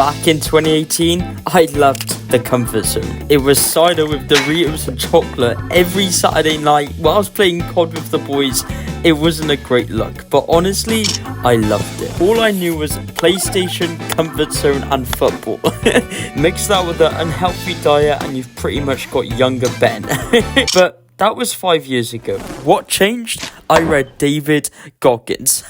Back in 2018, I loved the comfort zone. It was cider with Doritos and chocolate every Saturday night while I was playing COD with the boys. It wasn't a great look, but honestly, I loved it. All I knew was PlayStation, comfort zone, and football. Mix that with an unhealthy diet and you've pretty much got younger Ben. But that was 5 years ago. What changed? I read David Goggins.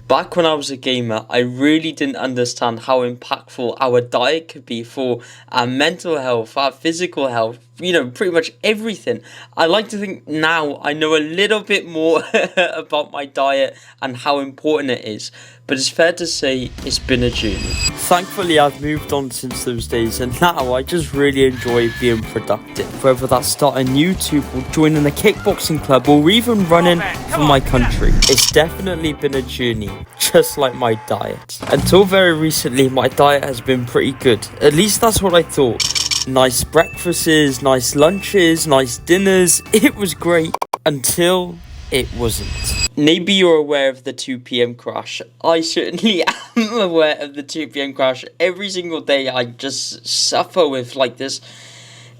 Back when I was a gamer, I really didn't understand how impactful our diet could be for our mental health, our physical health, pretty much everything. I like to think now I know a little bit more about my diet and how important it is. But it's fair to say it's been a journey. Thankfully, I've moved on since those days, and now I just really enjoy being productive. Whether that's starting YouTube or joining a kickboxing club or even running for my country. It's definitely been a journey, just like my diet. Until very recently, my diet has been pretty good. At least that's what I thought. Nice breakfasts, nice lunches, nice dinners. It was great until it wasn't. Maybe you're aware of the 2 p.m. crash. I certainly am aware of the 2 p.m. crash. Every single day I just suffer with this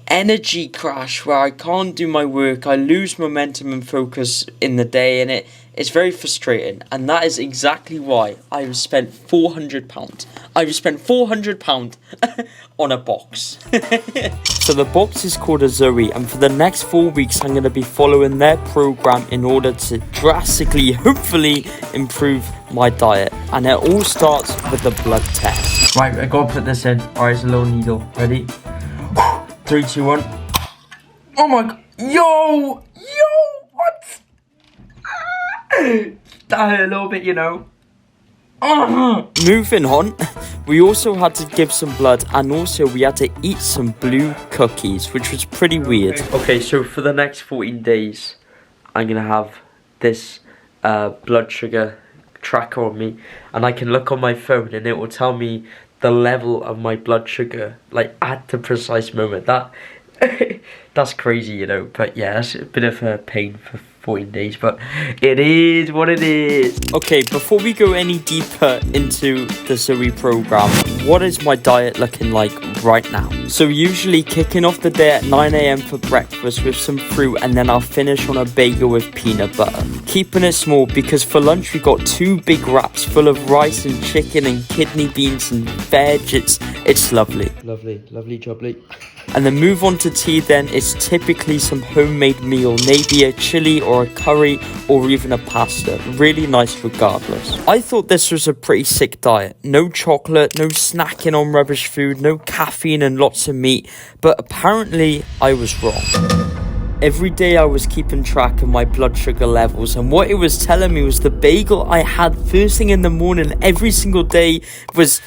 energy crash where I can't do my work. I lose momentum and focus in the day, and it's very frustrating. And that is exactly why I've spent £400. I've spent £400 on a box. So the box is called a ZOE, and for the next 4 weeks I'm going to be following their program in order to drastically, hopefully, improve my diet. And it all starts with a blood test. Right, I gotta put this in. Alright, it's a little needle. Ready? 3, 2, 1. Oh my god. Yo, what? That hurt a little bit, Moving on, we also had to give some blood, and also we had to eat some blue cookies, which was pretty weird. Okay, so for the next 14 days, I'm gonna have this blood sugar tracker on me, and I can look on my phone and it will tell me the level of my blood sugar, at the precise moment. That's crazy, but yeah, that's a bit of a pain for 14 days, but it is what it is. Okay, before we go any deeper into the ZOE program, what is my diet looking like right now? So usually kicking off the day at 9 a.m. for breakfast with some fruit, and then I'll finish on a bagel with peanut butter. Keeping it small because for lunch we got 2 big wraps full of rice and chicken and kidney beans and veg. It's lovely. Lovely jubbly. And then move on to tea then. It's typically some homemade meal, maybe a chili or a curry or even a pasta. Really nice regardless. I thought this was a pretty sick diet. No chocolate, no snacking on rubbish food, no caffeine and lots of meat. But apparently I was wrong. Every day I was keeping track of my blood sugar levels, and what it was telling me was the bagel I had first thing in the morning every single day was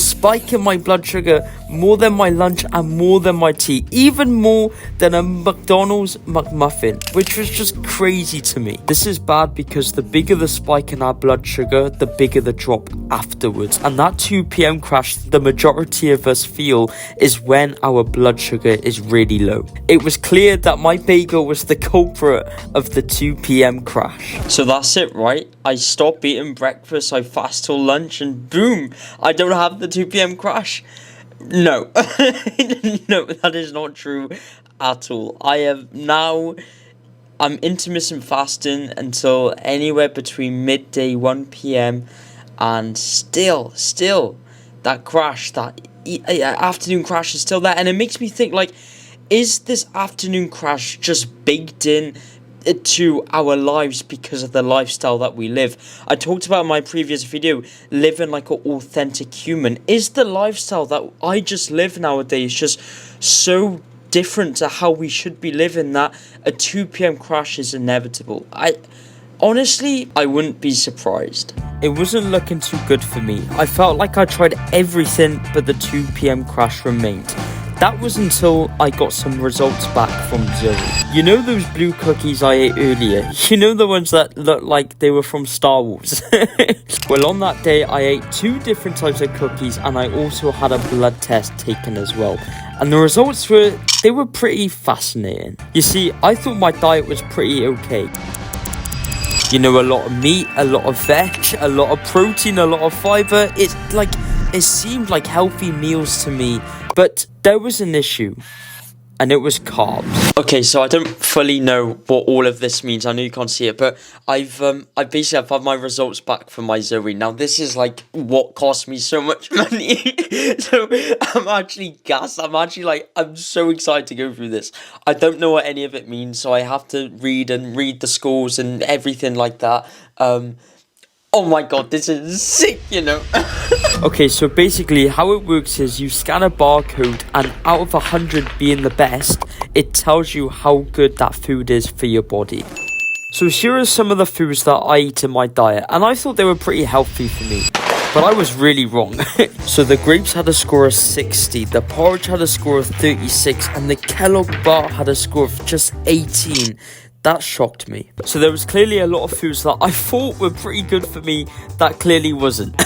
spiking my blood sugar more than my lunch and more than my tea, even more than a McDonald's McMuffin, which was just crazy to me. This is bad because the bigger the spike in our blood sugar, the bigger the drop afterwards. And that 2 p.m. crash the majority of us feel is when our blood sugar is really low. It was clear that my bagel was the culprit of the 2 p.m. crash. So that's it, right? I stop eating breakfast, I fast till lunch, and boom, I don't have the 2 p.m. crash. No, no, that is not true at all. I'm intermittent fasting until anywhere between midday 1 p.m. and still that crash, that afternoon crash is still there, and it makes me think, is this afternoon crash just baked in to our lives because of the lifestyle that we live? I talked about in my previous video, living like an authentic human. Is the lifestyle that I just live nowadays just so different to how we should be living that a 2 p.m. crash is inevitable? Honestly, I wouldn't be surprised. It wasn't looking too good for me. I felt like I tried everything, but the 2 p.m. crash remained. That was until I got some results back from ZOE. You know those blue cookies I ate earlier? You know the ones that looked like they were from Star Wars? Well, on that day, I ate 2 different types of cookies, and I also had a blood test taken as well. And the results were pretty fascinating. You see, I thought my diet was pretty okay. A lot of meat, a lot of veg, a lot of protein, a lot of fiber. It's It seemed like healthy meals to me, but there was an issue. And it was carbs. Okay, so I don't fully know what all of this means. I know you can't see it, but I've had my results back from my ZOE. Now this is like what cost me so much money. So I'm actually gassed. I'm so excited to go through this. I don't know what any of it means, so I have to read the scores and everything like that. Oh my god, this is sick, you know. Okay, so basically how it works is you scan a barcode, and out of 100 being the best, it tells you how good that food is for your body. So here are some of the foods that I eat in my diet, and I thought they were pretty healthy for me. But I was really wrong. So the grapes had a score of 60, the porridge had a score of 36, and the Kellogg bar had a score of just 18. That shocked me. So there was clearly a lot of foods that I thought were pretty good for me that clearly wasn't.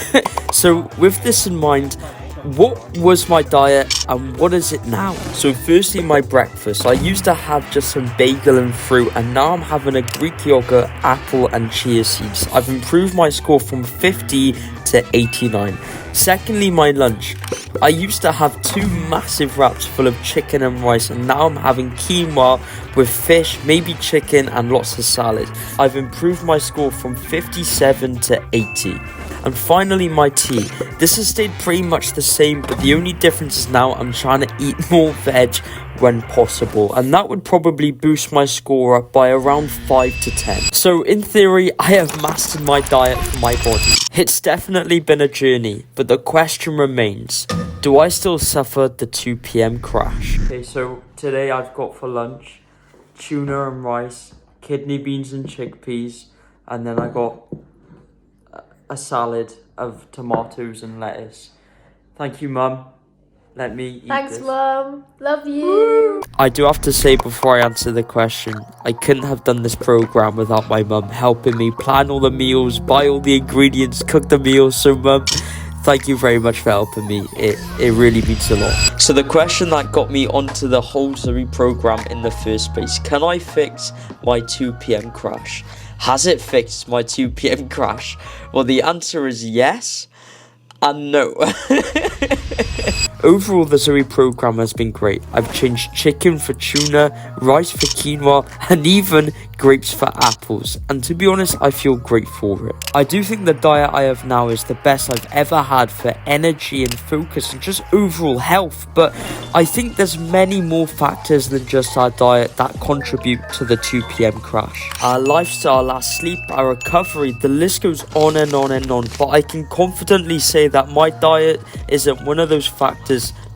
So with this in mind, what was my diet and what is it now? So firstly, my breakfast. I used to have just some bagel and fruit, and now I'm having a Greek yogurt, apple and chia seeds. I've improved my score from 50 to 89. Secondly, my lunch. I used to have 2 massive wraps full of chicken and rice, and now I'm having quinoa with fish, maybe chicken and lots of salad. I've improved my score from 57 to 80. And finally, my tea. This has stayed pretty much the same, but the only difference is now I'm trying to eat more veg when possible, and that would probably boost my score up by around 5 to 10. So in theory, I have mastered my diet for my body. It's definitely been a journey, but the question remains, do I still suffer the 2 p.m. crash? Okay, so today I've got for lunch tuna and rice, kidney beans and chickpeas, and then I got a salad of tomatoes and lettuce. Thank you, Mum. Let me eat Thanks, this. Mum. Love you. I do have to say before I answer the question, I couldn't have done this program without my mum helping me plan all the meals, buy all the ingredients, cook the meals. So Mum, thank you very much for helping me. It really means a lot. So the question that got me onto the whole ZOE program in the first place, can I fix my 2 p.m. crash? Has it fixed my 2 p.m. crash? Well, the answer is yes and no. Overall, the ZOE program has been great. I've changed chicken for tuna, rice for quinoa, and even grapes for apples. And to be honest, I feel great for it. I do think the diet I have now is the best I've ever had for energy and focus and just overall health. But I think there's many more factors than just our diet that contribute to the 2 p.m. crash. Our lifestyle, our sleep, our recovery, the list goes on and on and on. But I can confidently say that my diet isn't one of those factors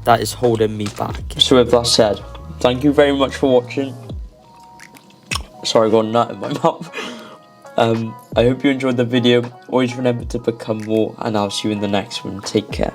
that is holding me back. So with that said, thank you very much for watching. Sorry, I got a nut in my mouth. I hope you enjoyed the video. Always remember to become more, and I'll see you in the next one. Take care.